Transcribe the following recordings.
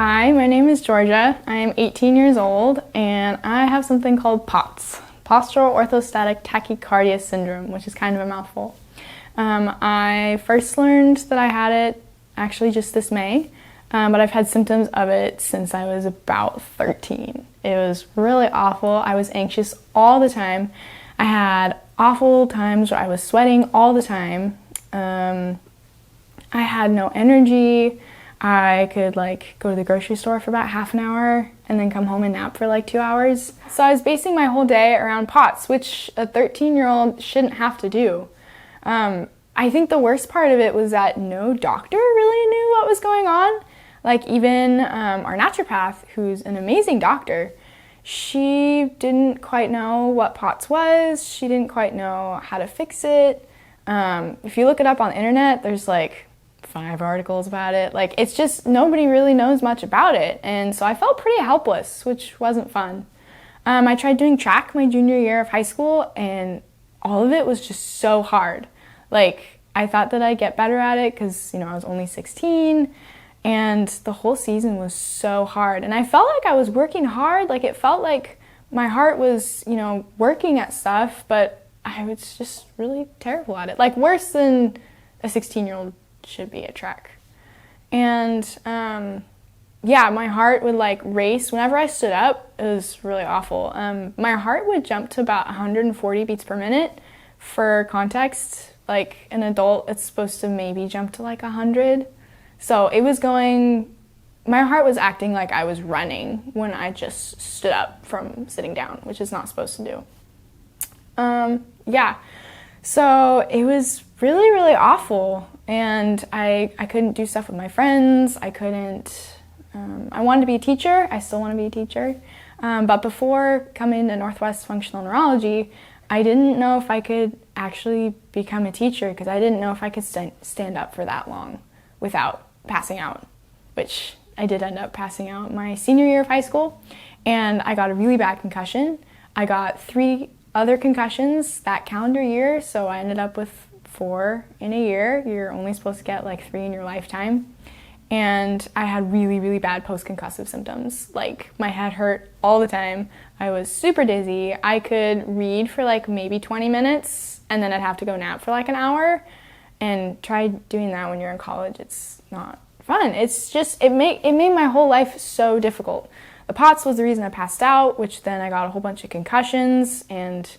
Hi, my name is Georgia. I am 18 years old and I have something called POTS, Postural Orthostatic Tachycardia Syndrome, which is kind of a mouthful. I first learned that I had it actually just this May, but I've had symptoms of it since I was about 13. It was really awful. I was anxious all the time. I had awful times where I was sweating all the time. I had no energy. I could go to the grocery store for about half an hour and then come home and nap for 2 hours. So I was basing my whole day around POTS, which a 13-year-old shouldn't have to do. I think the worst part of it was that no doctor really knew what was going on. Even our naturopath, who's an amazing doctor, she didn't quite know what POTS was. She didn't quite know how to fix it. If you look it up on the internet, there's 5 articles about it. It's just nobody really knows much about it. And so I felt pretty helpless, which wasn't fun. I tried doing track my junior year of high school and all of it was just so hard. I thought that I'd get better at it because, I was only 16 and the whole season was so hard. And I felt like I was working hard. It felt like my heart was, working at stuff, but I was just really terrible at it. Worse than a 16-year-old should be at track. And my heart would race whenever I stood up. It was really awful. My heart would jump to about 140 beats per minute. For context, an adult, it's supposed to maybe jump to 100. So it was my heart was acting like I was running when I just stood up from sitting down, which is not supposed to do. So it was really, really awful. And I couldn't do stuff with my friends. I wanted to be a teacher. I still want to be a teacher. But before coming to Northwest Functional Neurology, I didn't know if I could actually become a teacher because I didn't know if I could stand up for that long without passing out, which I did end up passing out my senior year of high school. And I got a really bad concussion. I got 3 other concussions that calendar year, so I ended up with 4 in a year. You're only supposed to get 3 in your lifetime. And I had really, really bad post-concussive symptoms. My head hurt all the time. I was super dizzy. I could read for maybe 20 minutes and then I'd have to go nap for an hour. And try doing that when you're in college. It's not fun. It's just, it made my whole life so difficult. The POTS was the reason I passed out, which then I got a whole bunch of concussions and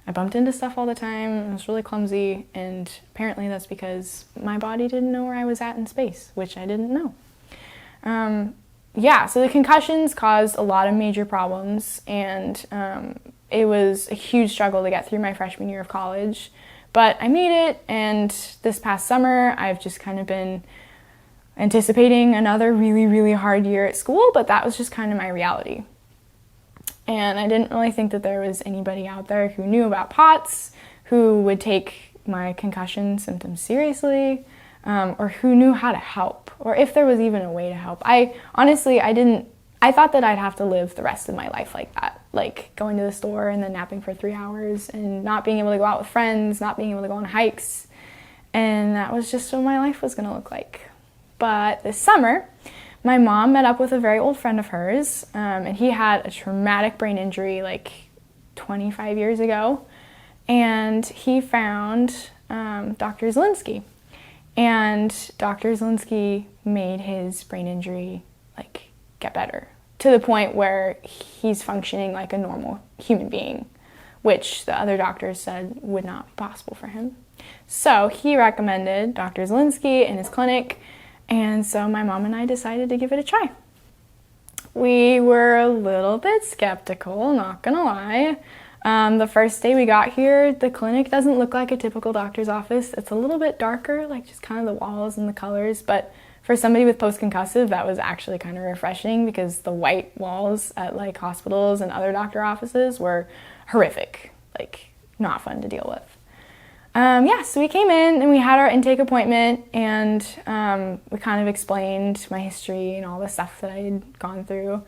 I bumped into stuff all the time. I was really clumsy, and apparently that's because my body didn't know where I was at in space, which I didn't know. So the concussions caused a lot of major problems, and it was a huge struggle to get through my freshman year of college. But I made it, and this past summer, I've just kind of been anticipating another really, really hard year at school, but that was just kind of my reality. And I didn't really think that there was anybody out there who knew about POTS, who would take my concussion symptoms seriously, or who knew how to help, or if there was even a way to help. I thought that I'd have to live the rest of my life like that, going to the store and then napping for 3 hours and not being able to go out with friends, not being able to go on hikes. And that was just what my life was going to look like. But this summer, my mom met up with a very old friend of hers, and he had a traumatic brain injury 25 years ago, and he found Dr. Zielinski. And Dr. Zielinski made his brain injury get better to the point where he's functioning like a normal human being, which the other doctors said would not be possible for him. So he recommended Dr. Zielinski in his clinic, and so my mom and I decided to give it a try. We were a little bit skeptical, not gonna lie. The first day we got here, the clinic doesn't look like a typical doctor's office. It's a little bit darker, just kind of the walls and the colors, but for somebody with post-concussive, that was actually kind of refreshing because the white walls at hospitals and other doctor offices were horrific, not fun to deal with. So we came in and we had our intake appointment, and we kind of explained my history and all the stuff that I had gone through.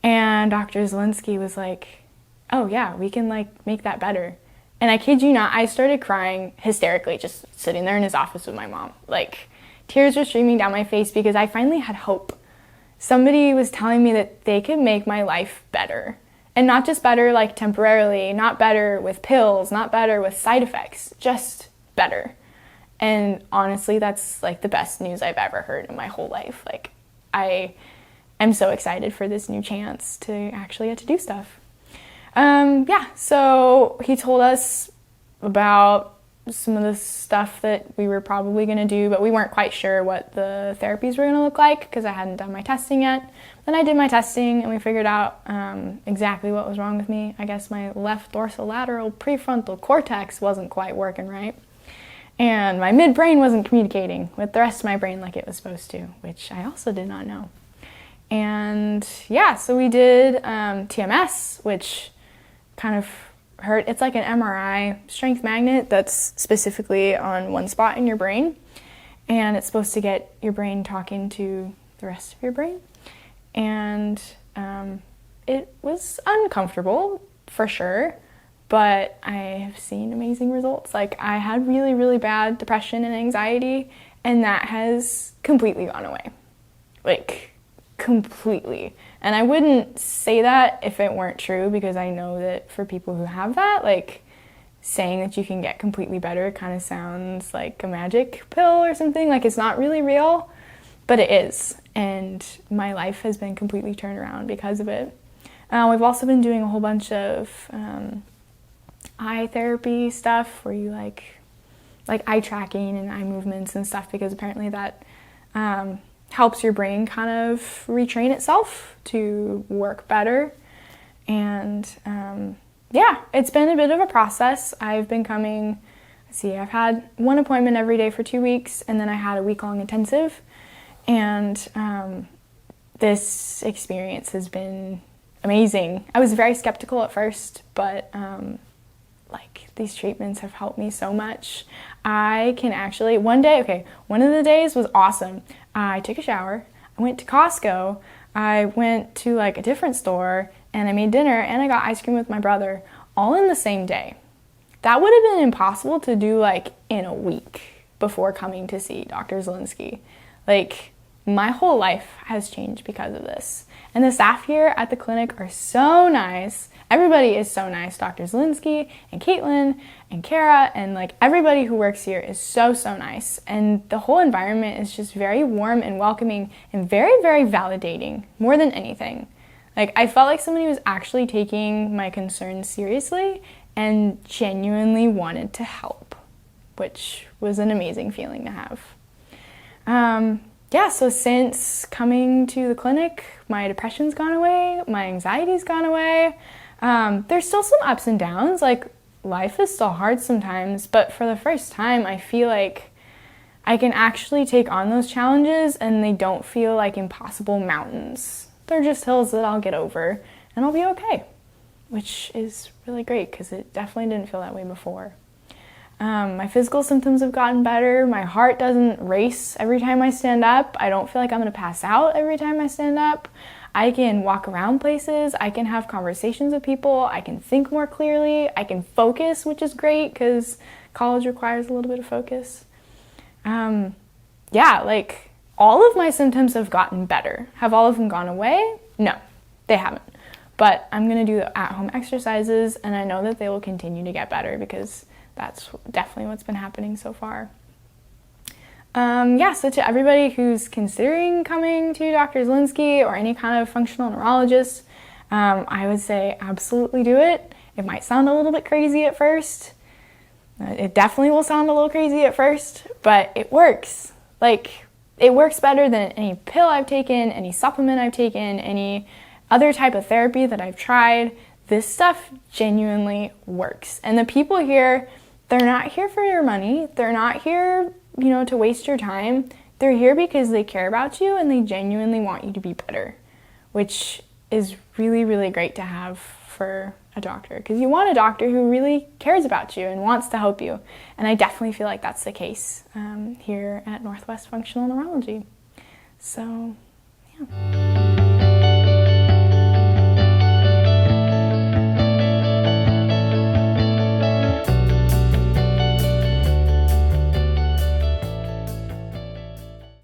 And Dr. Zielinski was like, oh yeah, we can make that better. And I kid you not, I started crying hysterically just sitting there in his office with my mom. Tears were streaming down my face because I finally had hope. somebody was telling me that they could make my life better. And not just better like temporarily, not better with pills, not better with side effects, just better. And honestly, that's like the best news I've ever heard in my whole life. Like, I am so excited for this new chance to actually get to do stuff. So he told us about some of the stuff that we were probably going to do, but we weren't quite sure what the therapies were going to look like because I hadn't done my testing yet. Then I did my testing and we figured out exactly what was wrong with me. I guess my left dorsolateral prefrontal cortex wasn't quite working right. And my midbrain wasn't communicating with the rest of my brain like it was supposed to, which I also did not know. And yeah, so we did TMS, which kind of hurt. It's like an MRI strength magnet that's specifically on one spot in your brain. And it's supposed to get your brain talking to the rest of your brain. And it was uncomfortable, for sure. But I have seen amazing results. Like, I had really, really bad depression and anxiety, and that has completely gone away. Like, completely. And I wouldn't say that if it weren't true, because I know that for people who have that, like, saying that you can get completely better kind of sounds like a magic pill or something. Like, it's not really real, but it is. And my life has been completely turned around because of it. We've also been doing a whole bunch of eye therapy stuff where you like eye tracking and eye movements and stuff, because apparently that helps your brain kind of retrain itself to work better. And yeah, it's been a bit of a process. I've been coming, I've had one appointment every day for 2 weeks, and then I had a week-long intensive. And this experience has been amazing. I was very skeptical at first, but these treatments have helped me so much. I can actually, one of the days was awesome. I took a shower, I went to Costco, I went to a different store, and I made dinner, and I got ice cream with my brother, all in the same day. That would have been impossible to do in a week before coming to see Dr. Zielinski. My whole life has changed because of this. And the staff here at the clinic are so nice. Everybody is so nice. Dr. Zielinski and Caitlin and Kara and everybody who works here is so, so nice. And the whole environment is just very warm and welcoming and very, very validating, more than anything. I felt like somebody was actually taking my concerns seriously and genuinely wanted to help, which was an amazing feeling to have. So since coming to the clinic, my depression's gone away, my anxiety's gone away. There's still some ups and downs, life is still hard sometimes, but for the first time, I feel like I can actually take on those challenges and they don't feel like impossible mountains. They're just hills that I'll get over and I'll be okay, which is really great because it definitely didn't feel that way before. My physical symptoms have gotten better. My heart doesn't race every time I stand up. I don't feel like I'm going to pass out every time I stand up. I can walk around places. I can have conversations with people. I can think more clearly. I can focus, which is great because college requires a little bit of focus. All of my symptoms have gotten better. Have all of them gone away? No, they haven't. But I'm going to do the at-home exercises, and I know that they will continue to get better because that's definitely what's been happening so far. So to everybody who's considering coming to Dr. Zielinski or any kind of functional neurologist, I would say absolutely do it. It might sound a little bit crazy at first. It definitely will sound a little crazy at first, but it works. It works better than any pill I've taken, any supplement I've taken, any other type of therapy that I've tried. This stuff genuinely works. And the people here, they're not here for your money. They're not here, to waste your time. They're here because they care about you and they genuinely want you to be better, which is really, really great to have for a doctor, because you want a doctor who really cares about you and wants to help you. And I definitely feel like that's the case here at Northwest Functional Neurology. So, yeah.